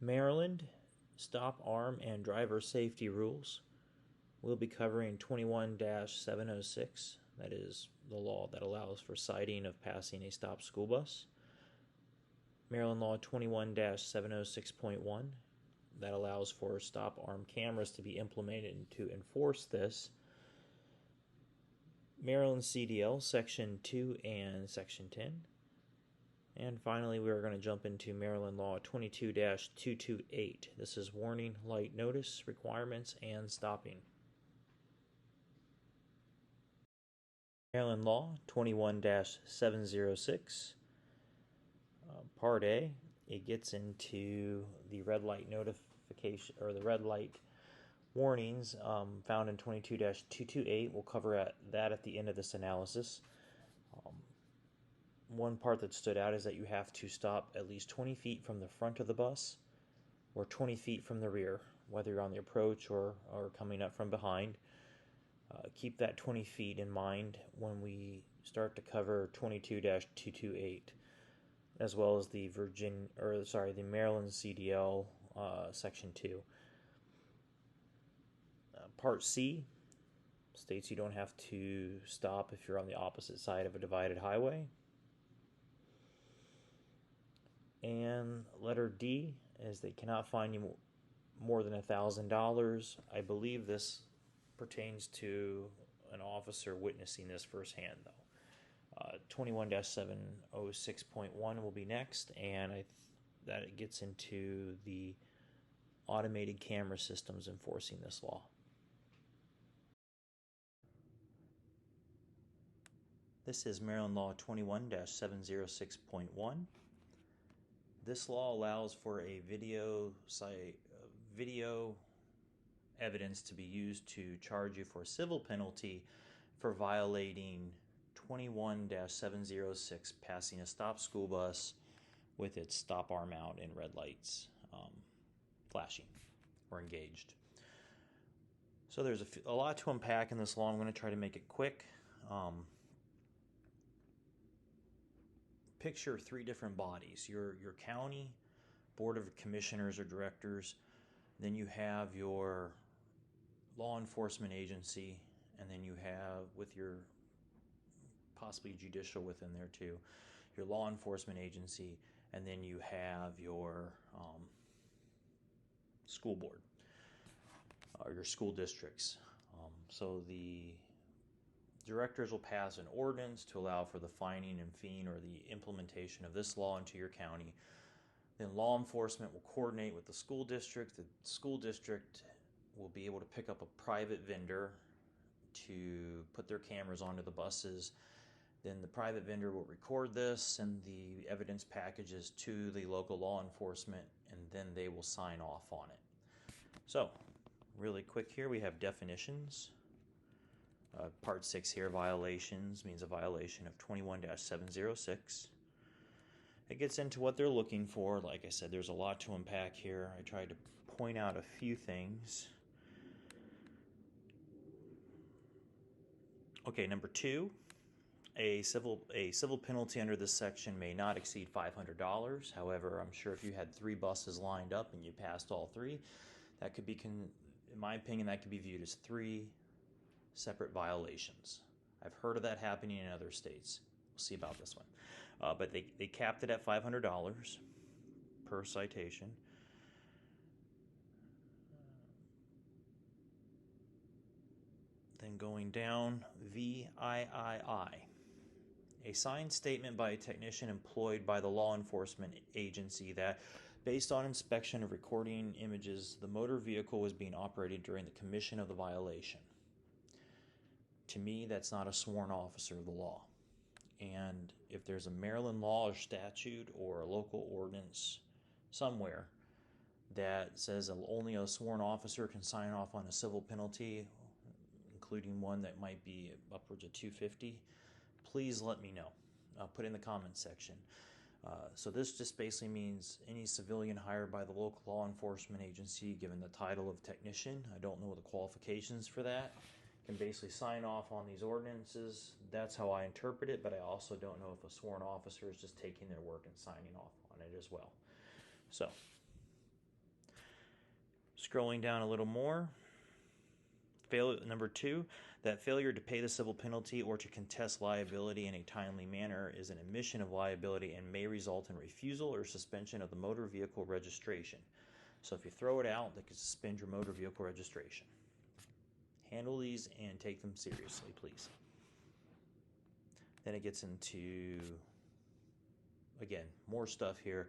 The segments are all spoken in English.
Maryland stop arm and driver safety rules. We'll be covering 21-706. That is the law that allows for citing of passing a stopped school bus. Maryland Law 21-706.1. That allows for stop arm cameras to be implemented to enforce this. Maryland CDL Section 2 and Section 10. And finally, we are going to jump into Maryland Law 22-228. This is warning, light notice, requirements, and stopping. Maryland Law 21-706. Part A, it gets into the red light notification, or the red light warnings found in 22-228. We'll cover that at the end of this analysis. One part that stood out is that you have to stop at least 20 feet from the front of the bus or 20 feet from the rear, whether you're on the approach or coming up from behind. Keep that 20 feet in mind when we start to cover 22-228, as well as the Maryland CDL Section 2. Part C states you don't have to stop if you're on the opposite side of a divided highway. And letter D is they cannot fine you more than $1,000. I believe this pertains to an officer witnessing this firsthand, though. 21-706.1 will be next, and that gets into the automated camera systems enforcing this law. This is Maryland Law 21-706.1. This law allows for a video evidence to be used to charge you for a civil penalty for violating 21-706, passing a stopped school bus with its stop arm out and red lights flashing or engaged. So there's a lot to unpack in this law. I'm going to try to make it quick. Picture three different bodies: your county board of commissioners or directors, then you have your law enforcement agency, and then you have, with your possibly judicial within there too, your law enforcement agency, and then you have your school board or your school districts. So the directors will pass an ordinance to allow for the fining and feeing or the implementation of this law into your county. Then law enforcement will coordinate with the school district. The school district will be able to pick up a private vendor to put their cameras onto the buses. Then the private vendor will record this, send the evidence packages to the local law enforcement, and then they will sign off on it. So, really quick here, we have definitions. Part 6 here, violations, means a violation of 21-706. It gets into what they're looking for. Like I said, there's a lot to unpack here. I tried to point out a few things. Okay, number 2, a civil penalty under this section may not exceed $500. However, I'm sure if you had 3 buses lined up and you passed all 3, that could be, in my opinion, that could be viewed as 3 separate violations. I've heard of that happening in other states. We'll see about this one. But they capped it at $500 per citation. Then going down, VIII. A signed statement by a technician employed by the law enforcement agency that, based on inspection of recording images, the motor vehicle was being operated during the commission of the violation. To me, that's not a sworn officer of the law. And if there's a Maryland law or statute or a local ordinance somewhere that says only a sworn officer can sign off on a civil penalty, including one that might be upwards of $250, please let me know. Put in the comments section. So this just basically means any civilian hired by the local law enforcement agency given the title of technician, I don't know the qualifications for that, can basically sign off on these ordinances. That's how I interpret it, but I also don't know if a sworn officer is just taking their work and signing off on it as well. So Scrolling down a little more, number 2, that failure to pay the civil penalty or to contest liability in a timely manner is an admission of liability and may result in refusal or suspension of the motor vehicle registration. So if you throw it out, they could suspend your motor vehicle registration. Handle these and take them seriously, please. Then it gets into, again, more stuff here.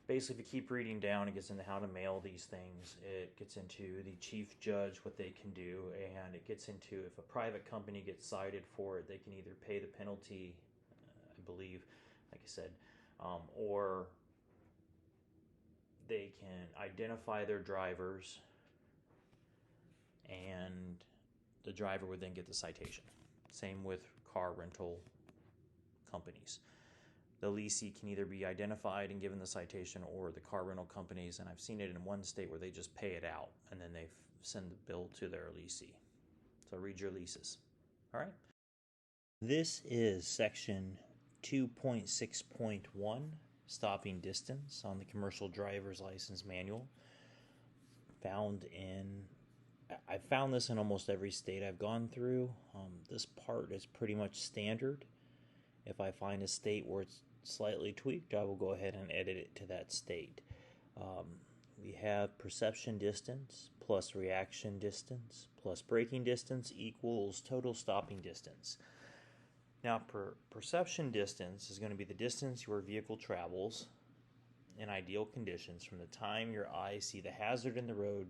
Basically, if you keep reading down, it gets into how to mail these things. It gets into the chief judge, what they can do, and it gets into if a private company gets cited for it, they can either pay the penalty, I believe, like I said, or they can identify their drivers, and the driver would then get the citation. Same with car rental companies. The leasee can either be identified and given the citation, or the car rental companies, and I've seen it in one state where they just pay it out and then they send the bill to their leasee. So read your leases. All right. This is section 2.6.1, stopping distance on the commercial driver's license manual. I've found this in almost every state I've gone through. This part is pretty much standard. If I find a state where it's slightly tweaked, I will go ahead and edit it to that state. We have perception distance plus reaction distance plus braking distance equals total stopping distance. Now, perception distance is going to be the distance your vehicle travels in ideal conditions from the time your eyes see the hazard in the road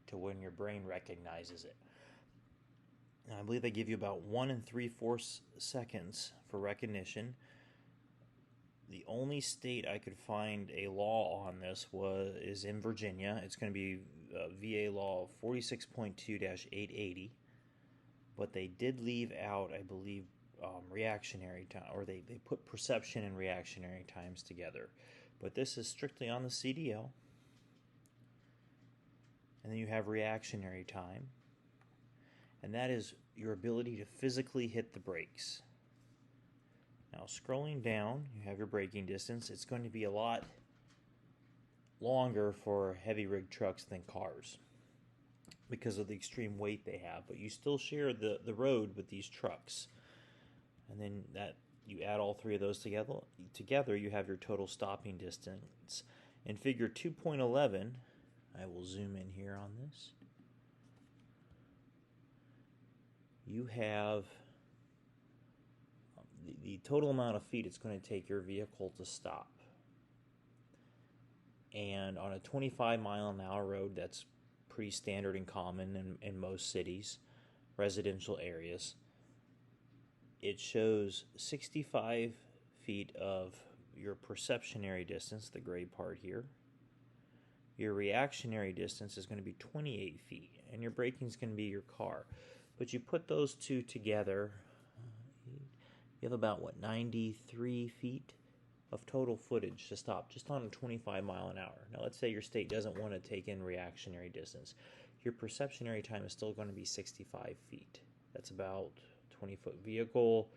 to when your brain recognizes it. And I believe they give you about 1 3/4 seconds for recognition. The only state I could find a law on this is in Virginia. It's going to be VA law 46.2-880, but they did leave out, I believe, reactionary time, or they put perception and reactionary times together. But this is strictly on the CDL. And then you have reactionary time, and that is your ability to physically hit the brakes. Now, scrolling down, you have your braking distance. It's going to be a lot longer for heavy rig trucks than cars because of the extreme weight they have, but you still share the road with these trucks. And then that you add all three of those together, you have your total stopping distance. In figure 2.11, I will zoom in here on this. You have the total amount of feet it's going to take your vehicle to stop. And on a 25-mile-an-hour road, that's pretty standard and common in most cities, residential areas. It shows 65 feet of your perceptionary distance, the gray part here. Your reactionary distance is going to be 28 feet, and your braking is going to be your car. But you put those two together, you have about, 93 feet of total footage to stop just on a 25 mile an hour. Now, let's say your state doesn't want to take in reactionary distance. Your perceptionary time is still going to be 65 feet. That's about 20-foot vehicle,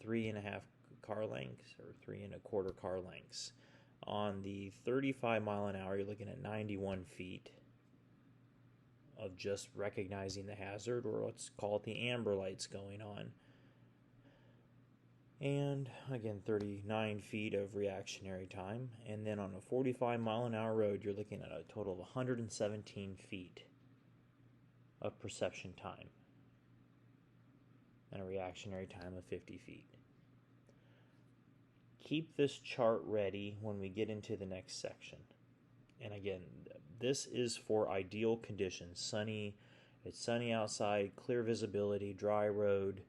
3.5 car lengths, or 3.25 car lengths. On the 35 mile an hour, you're looking at 91 feet of just recognizing the hazard, or let's call it the amber lights going on. And again, 39 feet of reactionary time. And then on a 45 mile an hour road, you're looking at a total of 117 feet of perception time and a reactionary time of 50 feet. Keep this chart ready when we get into the next section. And again, this is for ideal conditions. It's sunny outside, clear visibility, dry road.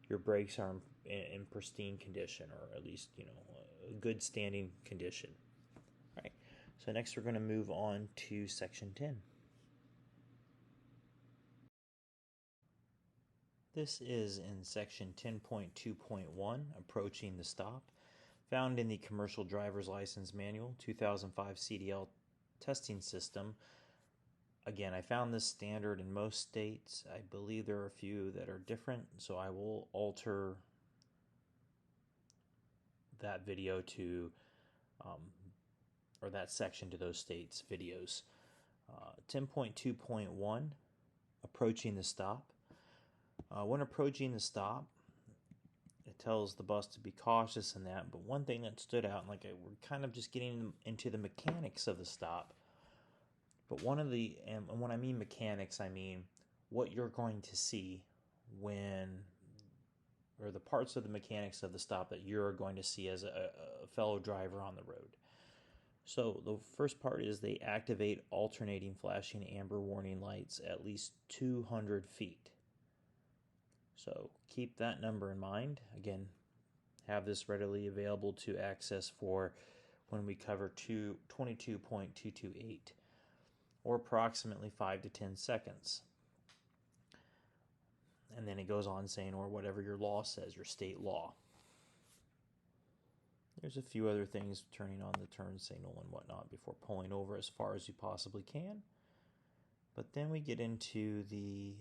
Your brakes are in pristine condition, or at least, a good standing condition. All right. So next we're going to move on to section 10. This is in section 10.2.1, approaching the stop, found in the Commercial Driver's License Manual 2005 CDL testing system. Again, I found this standard in most states. I believe there are a few that are different, so I will alter that video to, or that section to those states' videos. 10.2.1, approaching the stop. When approaching the stop, it tells the bus to be cautious in that. But one thing that stood out, and we're kind of just getting into the mechanics of the stop. But and when I mean mechanics, I mean what you're going to see or the parts of the mechanics of the stop that you're going to see as a fellow driver on the road. So the first part is they activate alternating flashing amber warning lights at least 200 feet. So keep that number in mind. Again, have this readily available to access for when we cover 22.228, or approximately 5 to 10 seconds. And then it goes on saying, or whatever your law says, your state law. There's a few other things, turning on the turn signal and whatnot before pulling over as far as you possibly can. But then we get into the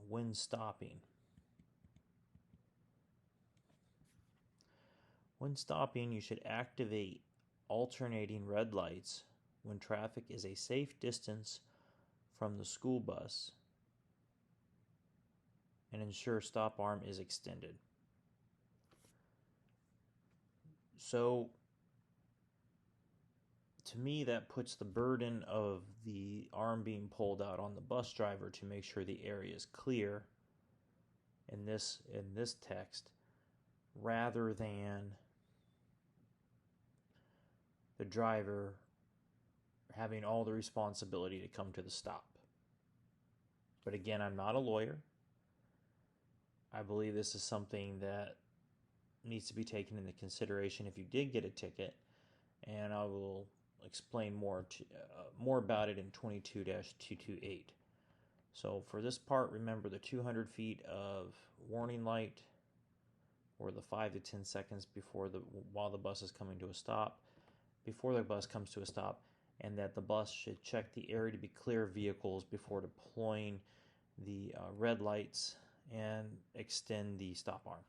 when stopping. When stopping, you should activate alternating red lights when traffic is a safe distance from the school bus and ensure stop arm is extended. So, to me, that puts the burden of the arm being pulled out on the bus driver to make sure the area is clear in this text, rather than the driver having all the responsibility to come to the stop. But again, I'm not a lawyer. I believe this is something that needs to be taken into consideration if you did get a ticket, and I will explain more about it in 22-228. So for this part, remember the 200 feet of warning light, or the 5 to 10 seconds while the bus is coming to a stop, before the bus comes to a stop, and that the bus should check the area to be clear of vehicles before deploying the red lights and extend the stop arm.